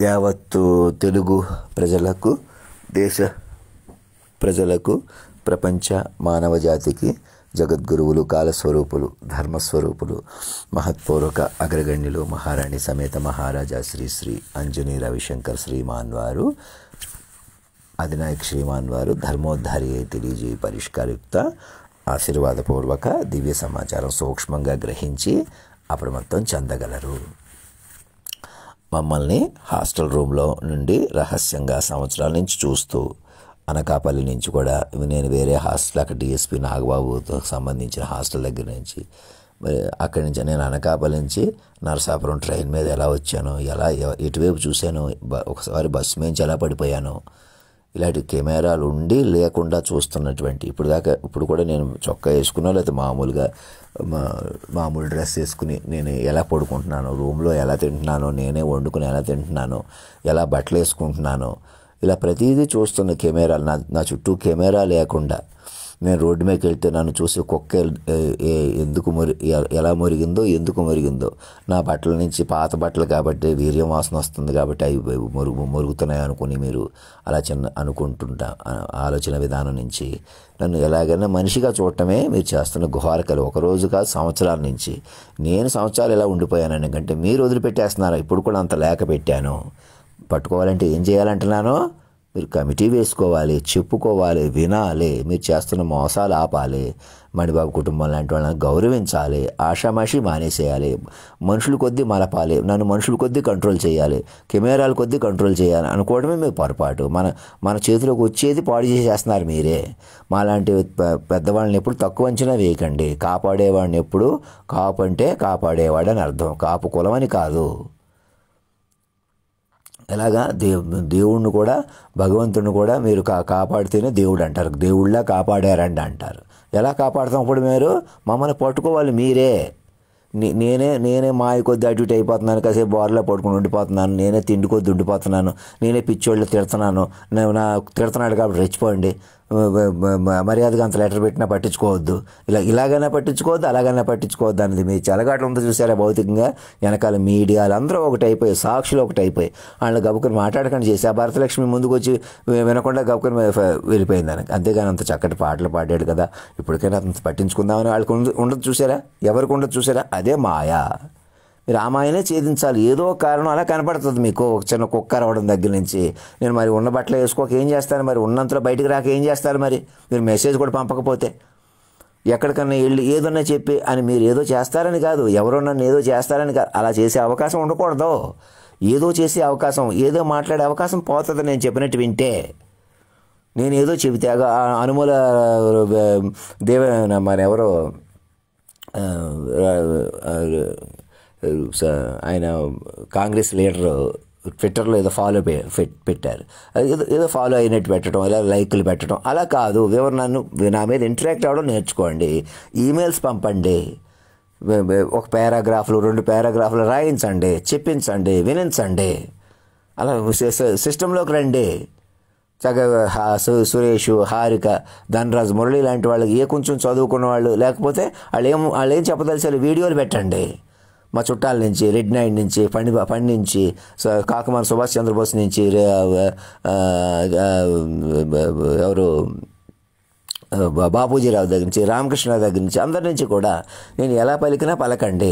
యావత్తు తెలుగు ప్రజలకు, దేశ ప్రజలకు, ప్రపంచ మానవ జాతికి జగద్గురువులు, కాలస్వరూపులు, ధర్మస్వరూపులు, మహత్పూర్వక అగ్రగణ్యులు, మహారాణి సమేత మహారాజా శ్రీ శ్రీ అంజనీ రవిశంకర్ శ్రీమాన్ వారు, అధినాయక్ శ్రీమాన్ వారు ధర్మోద్ధారి తెలియజేయ పరిష్కారయుక్త ఆశీర్వాదపూర్వక దివ్య సమాచారం సూక్ష్మంగా గ్రహించి అప్రమత్తం చెందగలరు. మమ్మల్ని హాస్టల్ రూమ్లో నుండి రహస్యంగా సంవత్సరాల నుంచి చూస్తూ, అనకాపల్లి నుంచి కూడా నేను వేరే హాస్టల్, అక్కడ డిఎస్పి నాగబాబుతో సంబంధించిన హాస్టల్ దగ్గర నుంచి, మరి అక్కడి నుంచి నేను అనకాపల్లి నుంచి నరసాపురం ట్రైన్ మీద ఎలా వచ్చానో, ఎలా ఎటువైపు చూశానో, ఒకసారి బస్సు మీద ఎలా పడిపోయానో, ఇలాంటి కెమెరాలు ఉండి లేకుండా చూస్తున్నటువంటి ఇప్పుడు కూడా నేను చొక్కా వేసుకున్నా, లేకపోతే మామూలు డ్రెస్ వేసుకుని నేను ఎలా పడుకుంటున్నాను, రూమ్లో ఎలా తింటున్నానో, నేనే వండుకుని ఎలా తింటున్నానో, ఎలా బట్టలు వేసుకుంటున్నానో, ఇలా ప్రతిదీ చూస్తున్న కెమెరాలు. నా చుట్టూ కెమెరా లేకుండా నేను రోడ్డు మీదకి వెళ్తే నన్ను చూసి కుక్క ఎలా మురిగిందో, ఎందుకు మురిగిందో, నా బట్టల నుంచి పాత బట్టలు కాబట్టి వీర్యం వాసన వస్తుంది కాబట్టి అవి మురుగుతున్నాయి అనుకుని మీరు అలా అనుకుంటుంటా ఆలోచన విధానం నుంచి నన్ను ఎలాగైనా మనిషిగా చూడటమే మీరు చేస్తున్న గుహారకలు. ఒకరోజు కాదు, సంవత్సరాల నుంచి. నేను సంవత్సరాలు ఎలా ఉండిపోయాను ఎందుకంటే మీరు వదిలిపెట్టేస్తున్నారు. ఇప్పుడు కూడా అంత లేక పెట్టాను. పట్టుకోవాలంటే ఏం చేయాలంటున్నానో, మీరు కమిటీ వేసుకోవాలి, చెప్పుకోవాలి, వినాలి, మీరు చేస్తున్న మోసాలు ఆపాలి, మణిబాబు కుటుంబం లాంటి వాళ్ళని గౌరవించాలి, ఆషామాషి మానేసేయాలి, మనుషుల కొద్దీ మలపాలి, నన్ను మనుషుల కొద్దీ కంట్రోల్ చేయాలి, కెమెరాల కొద్దీ కంట్రోల్ చేయాలి అనుకోవడమే మీ పొరపాటు. మన చేతిలోకి వచ్చేది పాడు చేసేస్తున్నారు మీరే. మాలాంటి పెద్దవాళ్ళని ఎప్పుడు తక్కువ అంచనా వేయకండి. కాపాడేవాడిని ఎప్పుడు కాపు అంటే కాపాడేవాడని అర్థం, కాపు కులమని కాదు. ఎలాగా దేవుణ్ణి కూడా, భగవంతుడిని కూడా మీరు కాపాడితేనే దేవుడు అంటారు. దేవుళ్ళ కాపాడారండి అంటారు. ఎలా కాపాడుతాం? అప్పుడు మీరు మమ్మల్ని పట్టుకోవాలి మీరే. నేనే మాయ కొద్ది అటు ఇటు అయిపోతున్నాను, కాసేపు బోర్లో పడుకుని ఉండిపోతున్నాను, నేనే తిండి కొద్ది ఉండిపోతున్నాను, నేనే పిచ్చోళ్ళు తిడుతున్నాను, తిడుతున్నాడు కాబట్టి రెచ్చిపోండి, మర్యాదగా అంత లెటర్ పెట్టినా పట్టించుకోవద్దు, ఇలాగైనా పట్టించుకోవద్దు, అలాగైనా పట్టించుకోవద్దు అనేది మీ చెలగాట్లు ఉందో చూసారా? భౌతికంగా వెనకాల మీడియాలు అందరూ ఒకటైపోయి, సాక్షులు ఒకటైపోయి వాళ్ళని గబుకుని మాట్లాడకుండా చేసి ఆ భరతలక్ష్మి ముందుకు వచ్చి వినకుండా గబుకుని వెళ్ళిపోయింది దానికి. అంతేగాని అంత చక్కటి పాటలు పాడాడు కదా, ఇప్పటికైనా అంత పట్టించుకుందామని వాళ్ళకి ఉండదు చూసారా? ఎవరికి ఉండదు చూసారా? అదే మాయా. మీరు ఆ మాయనే ఛేదించాలి. ఏదో కారణం అలా కనపడుతుంది మీకు. ఒక చిన్న కుక్క రావడం దగ్గర నుంచి నేను మరి ఉన్న బట్టలు వేసుకోక ఏం చేస్తాను, మరి ఉన్నంతలో బయటకు రాక ఏం చేస్తారు? మరి మీరు మెసేజ్ కూడా పంపకపోతే ఎక్కడికన్నా వెళ్ళి ఏదన్నా చెప్పి అని మీరు ఏదో చేస్తారని కాదు, ఎవరో నన్ను ఏదో చేస్తారని కాదు. అలా చేసే అవకాశం ఉండకూడదు. ఏదో చేసే అవకాశం, ఏదో మాట్లాడే అవకాశం పోతుంది నేను చెప్పినట్టు వింటే. నేను ఏదో చెబితే అనుమూల మరి ఎవరో ఆయన కాంగ్రెస్ లీడరు ట్విట్టర్లో ఏదో ఫాలో పెట్టారు. ఏదో ఫాలో అయినట్టు పెట్టడం, ఇలా లైకులు పెట్టడం అలా కాదు. ఎవరు నా మీద ఇంటరాక్ట్ అవ్వడం నేర్చుకోండి. ఈమెయిల్స్ పంపండి, ఒక పారాగ్రాఫ్లు 2 పారాగ్రాఫ్లు రాయించండి, చెప్పించండి, వినించండి. అలా సిస్టంలోకి రండి. చక్కగా సురేష్, హారిక, ధనరాజ్, మురళి లాంటి వాళ్ళకి కొంచెం చదువుకున్న వాళ్ళు, లేకపోతే వాళ్ళు ఏం చెప్పదలిచారు వీడియోలు పెట్టండి. మా చుట్టాల నుంచి, రెడ్ నైట్ నుంచి, పండి నుంచి, కాకమాన సుభాష్ చంద్రబోస్ నుంచి, ఎవరు బాపూజీరావు దగ్గర నుంచి, రామకృష్ణరావు దగ్గర నుంచి, అందరి నుంచి కూడా నేను ఎలా పలికినా పలకండి.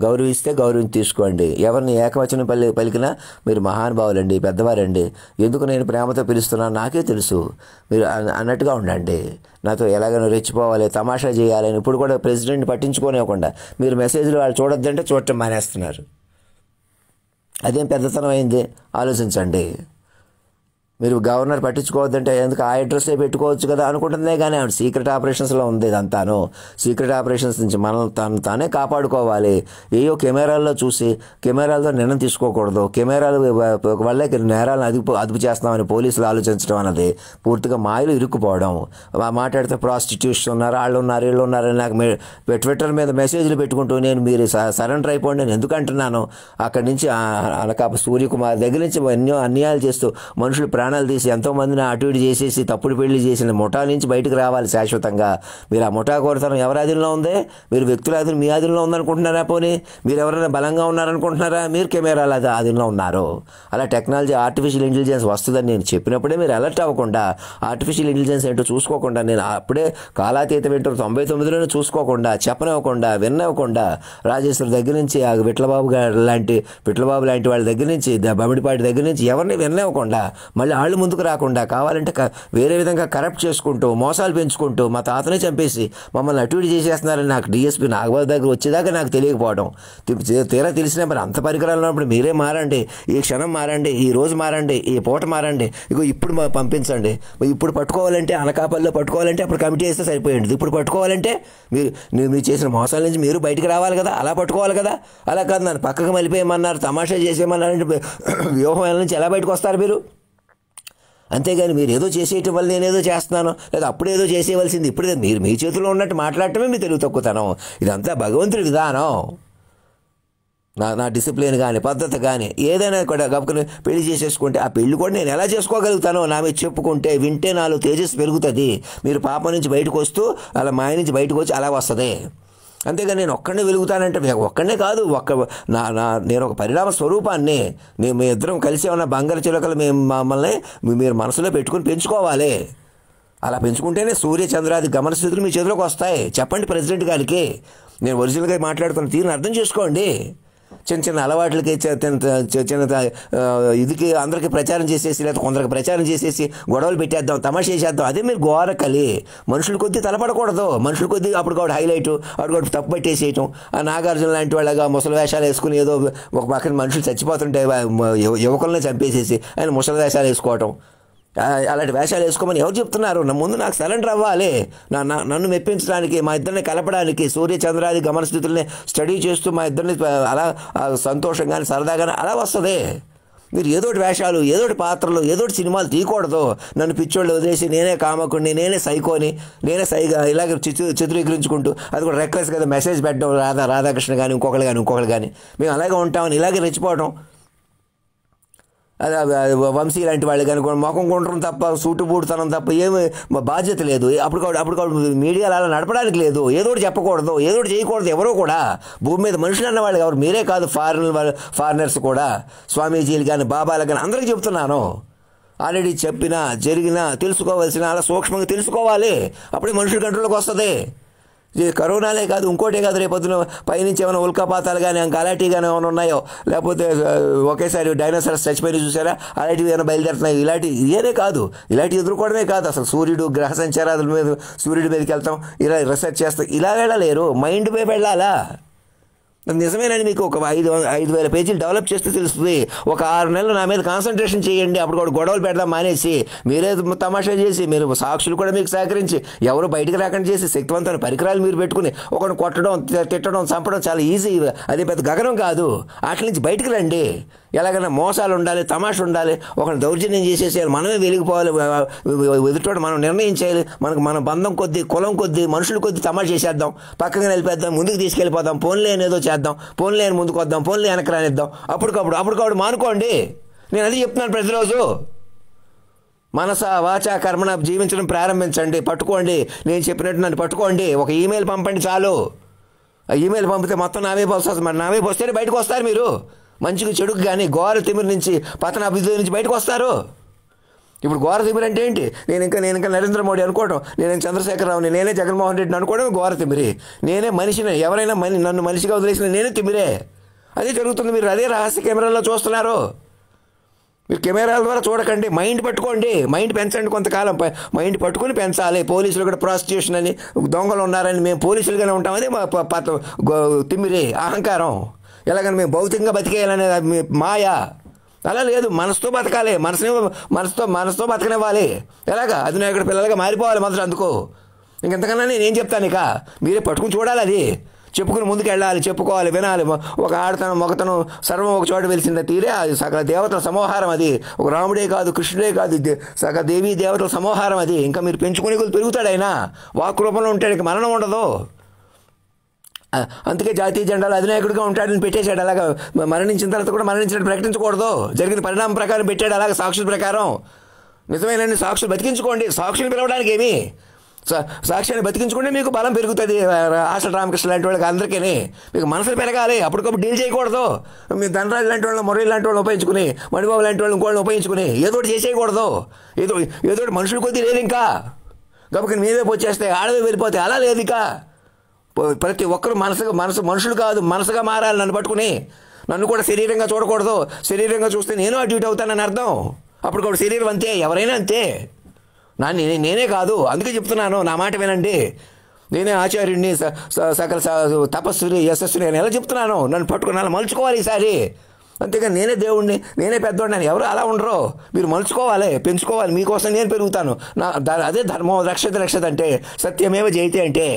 గౌరవిస్తే గౌరవం తీసుకోండి. ఎవరిని ఏకవచనం పలికినా మీరు మహానుభావులండి, పెద్దవారండి, ఎందుకు నేను ప్రేమతో పిలుస్తున్నాను నాకే తెలుసు, మీరు అన్నట్టుగా ఉండండి. నాతో ఎలాగైనా రెచ్చిపోవాలి, తమాషా చేయాలని ఇప్పుడు కూడా ప్రెసిడెంట్ పట్టించుకోనివ్వకుండా మీరు మెసేజ్లు వాళ్ళు చూడొద్దంటే చూడటం మానేస్తున్నారు. అదేం పెద్దతనం అయింది? ఆలోచించండి. మీరు గవర్నర్ పట్టించుకోవద్దంటే ఎందుకు ఆ అడ్రస్లో పెట్టుకోవచ్చు కదా అనుకుంటుందే, కానీ ఆవిడ సీక్రెట్ ఆపరేషన్స్లో ఉంది. ఇదంతాను సీక్రెట్ ఆపరేషన్స్ నుంచి మనల్ని తానే కాపాడుకోవాలి. ఏయో కెమెరాల్లో చూసి కెమెరాలతో నిర్ణయం తీసుకోకూడదు. కెమెరాలు వల్లే నేరాలను అదుపు చేస్తామని పోలీసులు ఆలోచించడం అన్నది పూర్తిగా మాయలు ఇరుక్కుపోవడం. మాట్లాడితే ప్రాస్టిట్యూషన్ ఉన్నారు, వాళ్ళు ఉన్నారు, వీళ్ళు ఉన్నారని నాకు ట్విట్టర్ మీద మెసేజ్లు పెట్టుకుంటూ మీరు సరెండర్ అయిపోండి నేను ఎందుకు అంటున్నాను. అక్కడి నుంచి అనకాప సూర్యకుమార్ దగ్గర నుంచి ఎన్నో అన్యాయాలు చేస్తూ మనుషులు ప్రాణాలు తీసి ఎంతోమందిని అటు ఇటు చేసేసి తప్పుడు పెళ్లి చేసిన ముఠా నుంచి బయటకు రావాలి శాశ్వతంగా. మీరు ఆ ముఠా కోరతనం ఎవరి ఆధీనంలో ఉంది? మీరు వ్యక్తుల ఆధీనం మీ ఆధీనంలో ఉందనుకుంటున్నారా? పోనీ మీరు ఎవరైనా బలంగా ఉన్నారనుకుంటున్నారా? మీరు కెమెరాల ఆధీనంలో ఉన్నారు. అలా టెక్నాలజీ ఆర్టిఫిషియల్ ఇంటెలిజెన్స్ వస్తుందని నేను చెప్పినప్పుడే మీరు అలర్ట్ అవ్వకుండా, ఆర్టిఫిషియల్ ఇంటెలిజెన్స్ ఏంటో చూసుకోకుండా, నేను అప్పుడే కాలాతీతం ఏంటో 99లోనే చూసుకోకుండా, చెప్పనివ్వకుండా, విన్నవ్వకుండా, రాజేశ్వరి దగ్గర నుంచి ఆ విట్లబాబు లాంటి వాళ్ళ దగ్గర నుంచి, బమిడిపాటి దగ్గర నుంచి ఎవరిని విన్నవ్వకుండా, మళ్ళీ వాళ్ళు ముందుకు రాకుండా, కావాలంటే వేరే విధంగా కరప్ట్ చేసుకుంటూ, మోసాలు పెంచుకుంటూ, మా తాతనే చంపేసి మమ్మల్ని అటు ఇటు చేసేస్తున్నారని నాకు డిఎస్పీ నాగబాబు దగ్గర వచ్చేదాకా నాకు తెలియకపోవడం, తీరా తెలిసిన మరి అంత పరికరాలు ఉన్నప్పుడు మీరే మారండి, ఈ క్షణం మారండి, ఈ రోజు మారండి, ఈ పూట మారండి, ఇగో ఇప్పుడు పంపించండి. ఇప్పుడు పట్టుకోవాలంటే అనకాపల్లిలో పట్టుకోవాలంటే అప్పుడు కమిటీ వేస్తే సరిపోయింది. ఇప్పుడు పట్టుకోవాలంటే మీరు చేసిన మోసాల నుంచి మీరు బయటికి రావాలి కదా, అలా పట్టుకోవాలి కదా. అలా కాదు నన్ను పక్కకు మలిపేయమన్నారు, తమాషా చేసేయమన్నారంటే వ్యూహం నుంచి ఎలా బయటకు వస్తారు మీరు? అంతేగాని మీరు ఏదో చేసేయటం వల్ల నేనేదో చేస్తున్నాను, లేదా అప్పుడేదో చేసేయవలసింది ఇప్పుడు మీరు మీ చేతిలో ఉన్నట్టు మాట్లాడటమే మీ తెలివి తక్కువతనం. ఇదంతా భగవంతుడి విధానం. నా డిసిప్లిన్ కానీ, పద్ధతి కానీ, ఏదైనా కూడా గబుకుని పెళ్లి చేసేసుకుంటే ఆ పెళ్లి కూడా నేను ఎలా చేసుకోగలుగుతానో నా మీద చెప్పుకుంటే, వింటే నాలో తేజస్సు పెరుగుతుంది. మీరు పాపం నుంచి బయటకు వస్తూ అలా మాయ నుంచి బయటకు వచ్చి అలా వస్తుంది. అంతేగాని నేను ఒక్కడే వెలుగుతానంటే ఒక్కడే కాదు, నేను ఒక పరిణామ స్వరూపాన్ని. మీ ఇద్దరం కలిసి ఉన్న బంగారు చిలుకలు మమ్మల్ని మీరు మనసులో పెట్టుకుని పెంచుకోవాలి. అలా పెంచుకుంటేనే సూర్య చంద్రాది గమన స్థితులు మీ చేతిలోకి వస్తాయి. చెప్పండి ప్రెసిడెంట్ గారికి, నేను ఒరిజినల్గా మాట్లాడుతున్న తీరుని అర్థం చేసుకోండి. చిన్న అలవాట్లకి చిన్న ఇదికి అందరికీ ప్రచారం చేసేసి, లేదా కొందరికి ప్రచారం చేసేసి గొడవలు పెట్టేద్దాం, తమాషా చేసేద్దాం. అదే మీరు గోరకలి. మనుషుల కొద్దీ తలపడకూడదు. మనుషుల కొద్దీ అప్పుడు కూడా హైలైట్, అప్పుడు కూడా తప్పు పెట్టేసేయటం. ఆ నాగార్జున లాంటి వాళ్ళగా ముసలి వేషాలు వేసుకుని ఏదో ఒక పక్కన మనుషులు చచ్చిపోతుంటే యువకులనే చంపేసేసి ఆయన ముసలి వేషాలు వేసుకోవటం, అలాంటి వేషాలు వేసుకోమని ఎవరు చెప్తున్నారు? ముందు నాకు సరెండర్ అవ్వాలి. నన్ను మెప్పించడానికి, మా ఇద్దరిని కలపడానికి, సూర్య చంద్రాది గమన స్థితుల్ని స్టడీ చేస్తూ మా ఇద్దరిని అలా సంతోషంగానే సరదాగానే అలా వస్తుంది. మీరు ఏదోటి వేషాలు, ఏదోటి పాత్రలు, ఏదోటి సినిమాలు తీయకూడదు. నన్ను పిచ్చోళ్ళు వదిలేసి నేనే కామకుడిని, నేనే సైకోని, నేనే సైగా ఇలాగ చిత్రీకరించుకుంటూ, అది కూడా రెక్లెస్ కదా మెసేజ్ పెట్టడం, రాధాకృష్ణ కానీ ఇంకొకళ్ళు కానీ మేము అలాగే ఉంటామని ఇలాగే రెచ్చిపోవడం. వంశీ లాంటి వాళ్ళు కానీ మొఖం కొండడం తప్ప, సూటుబూడుతనం తప్ప ఏమి బాధ్యత లేదు. అప్పుడు మీడియాలో అలా నడపడానికి లేదు. ఏదోటి చెప్పకూడదు, ఏదోటి చేయకూడదు. ఎవరో కూడా భూమి మీద మనుషులు అన్న వాళ్ళు ఎవరు, మీరే కాదు, ఫారినర్స్ కూడా, స్వామీజీలు కానీ, బాబాలు కానీ అందరికీ చెప్తున్నాను. ఆల్రెడీ చెప్పినా జరిగినా తెలుసుకోవాల్సిన అలా సూక్ష్మంగా తెలుసుకోవాలి. అప్పుడే మనుషుల కంట్రోల్కి వస్తుంది. కరోనాలే కాదు, ఇంకోటే కాదు, రేపొద్దున పైనుంచి ఏమైనా ఉల్కాపాతాలు కానీ, అలాంటివి కానీ ఏమైనా ఉన్నాయో, లేకపోతే ఒకేసారి డైనోసార్స్ చచ్చిపోయి చూసారా, అలాంటివి ఏమైనా బయలుదేరుతున్నాయి. ఇదే కాదు, ఇలాంటివి ఎదుర్కోవడమే కాదు. అసలు సూర్యుడు గ్రహ సంచారాల మీద, సూర్యుడి మీదకి వెళ్తాం, ఇలా రిసర్చ్ చేస్తాం, ఇలా వెళ్ళలేరు. మైండ్ మీద వెళ్ళాలా? నిజమేనండి. మీకు ఒక 5,000 పేజీలు డెవలప్ చేస్తే తెలుస్తుంది. ఒక 6 నెలలు నా మీద కాన్సన్ట్రేషన్ చేయండి. అప్పుడు కూడా గొడవలు పెడదాం మానేసి, మీరే తమాషా చేసి, మీరు సాక్షులు కూడా మీకు సహకరించి, ఎవరు బయటకు రాకుండా చేసి, శక్తివంతమైన పరికరాలు మీరు పెట్టుకుని ఒకరిని కొట్టడం, తిట్టడం, చంపడం చాలా ఈజీ. అది పెద్ద గగనం కాదు. వాటి నుంచి బయటకు రండి. ఎలాగైనా మోసాలు ఉండాలి, తమాషా ఉండాలి, ఒకరిని దౌర్జన్యం చేసేసేయాలి, మనమే వెలిగిపోవాలి, ఎదుటోడు మనం నిర్ణయించేయాలి. మన బంధం కొద్దీ, కులం కొద్దీ, మనుషుల కొద్దీ తమాషా చేసేద్దాం, పక్కగా నిలిపేద్దాం, ముందుకు తీసుకెళ్ళిపోదాం, ఫోన్లే అనేదో చేద్దాం, ఫోన్లే ముందుకు వద్దాం, ఫోన్లే వెనక్కి రానిద్దాం. అప్పటికప్పుడు మానుకోండి. నేను అది చెప్తున్నాను ప్రతిరోజు. మనస వాచ కర్మణ జీవించడం ప్రారంభించండి. పట్టుకోండి, నేను చెప్పినట్టు నన్ను పట్టుకోండి. ఒక ఈమెయిల్ పంపండి చాలు. ఆ ఈమెయిల్ పంపితే మొత్తం నావే వస్తుంది. మరి నావే వస్తేనే బయటకు వస్తారు మీరు. మంచిగా చెడుకు కానీ, ఘోర తిమిరి నుంచి, పతన అభివృద్ధి నుంచి బయటకు వస్తారు. ఇప్పుడు ఘోర తిమిరి అంటే ఏంటి? నేను ఇంకా నరేంద్ర మోడీ అనుకోవడం, నేనే చంద్రశేఖరరావుని, నేనే జగన్మోహన్ రెడ్డిని అనుకోవడం ఘోర తిమిరి. నేనే మనిషిని, ఎవరైనా నన్ను మనిషిగా వదిలేసిన నేనే తిమిరే. అదే జరుగుతుంది. మీరు అదే రహస్య కెమెరాల్లో చూస్తున్నారు. మీరు కెమెరాల ద్వారా చూడకండి, మైండ్ పట్టుకోండి, మైండ్ పెంచండి. కొంతకాలం మైండ్ పట్టుకుని పెంచాలి. పోలీసులు కూడా ప్రాస్టిట్యూషన్ అని, దొంగలు ఉన్నారని మేము పోలీసులుగానే ఉంటాం, అదే మా తిమ్మిరి, అహంకారం. ఎలాగని మేము భౌతికంగా బతికేయాలనే మాయ. అలా లేదు, మనసుతో బతకాలి, మనసుతో బతకనివ్వాలి. ఎలాగా అధినాయకుడి పిల్లలుగా మారిపోవాలి మొదలు. అందుకు ఇంకెంతకన్నా నేనేం చెప్తాను? ఇక మీరే పట్టుకుని చూడాలి, అది చెప్పుకుని ముందుకు వెళ్ళాలి, చెప్పుకోవాలి, వినాలి. ఒక ఆడతనం, మొగతనం సర్వం ఒక చోట వెలిసిందే తీరే. అది సకల దేవతల సమోహారం. అది ఒక రాముడే కాదు, కృష్ణుడే కాదు, సకల దేవీ దేవతల సమోహారం. అది ఇంకా మీరు పెంచుకునే కొద్ది పెరుగుతాడు ఆయన. వాక్ రూపంలో ఉంటాడు, ఇక మరణం ఉండదు. అందుకే జాతీయ జెండాలు అధినాయకుడిగా ఉంటాడని పెట్టేశాడు. అలాగా మరణించిన తర్వాత కూడా మరణించినట్టు ప్రకటించకూడదు. జరిగిన పరిణామం ప్రకారం పెట్టాడు, అలాగే సాక్షుల ప్రకారం. నిజమేనండి, సాక్షులు బతికించుకోండి. సాక్షులు పిలవడానికి ఏమి, సాక్ష్యాన్ని బతికించుకుంటే మీకు బలం పెరుగుతుంది. ఆశల రామకృష్ణ లాంటి వాళ్ళకి అందరికీ మీకు మనసులు పెరగాలి. అప్పటికప్పుడు డీల్ చేయకూడదు. మీ ధనరాజు లాంటి వాళ్ళు, మురళి లాంటి వాళ్ళు ఉపయోగించుకుని, మణిబాబు లాంటి వాళ్ళు ఇంకోళ్ళని ఉపయోగించుకుని ఏదోటి చేసేయకూడదు. ఏదోటి మనుషుల కొద్దీ లేదు. ఇంకా గబుకి మీదే వచ్చేస్తే ఆడవే వెళ్ళిపోతే అలా లేదు. ఇక ప్రతి ఒక్కరు మనుషులు కాదు, మనసుగా మారాలి. నన్ను పట్టుకుని నన్ను కూడా శరీరంగా చూడకూడదు. శరీరంగా చూస్తే నేను అటు ఇటు అవుతానని అర్థం. అప్పుడు కూడా శరీరం అంతే, ఎవరైనా అంతే. నేనే కాదు, అందుకే చెప్తున్నాను, నా మాట వినండి. నేనే ఆచార్యుడిని, సకల తపస్సుని, యశస్సుని అని ఎలా చెప్తున్నాను. నన్ను పట్టుకుని అలా మలుచుకోవాలి ఈసారి. అంతేగాని నేనే దేవుడిని, నేనే పెద్దోడిని అని ఎవరు అలా ఉండరు. మీరు మలుచుకోవాలి, పెంచుకోవాలి. మీకోసం నేను పెరుగుతాను. అదే ధర్మం. రక్షత అంటే సత్యమేవ జయతే అంటే.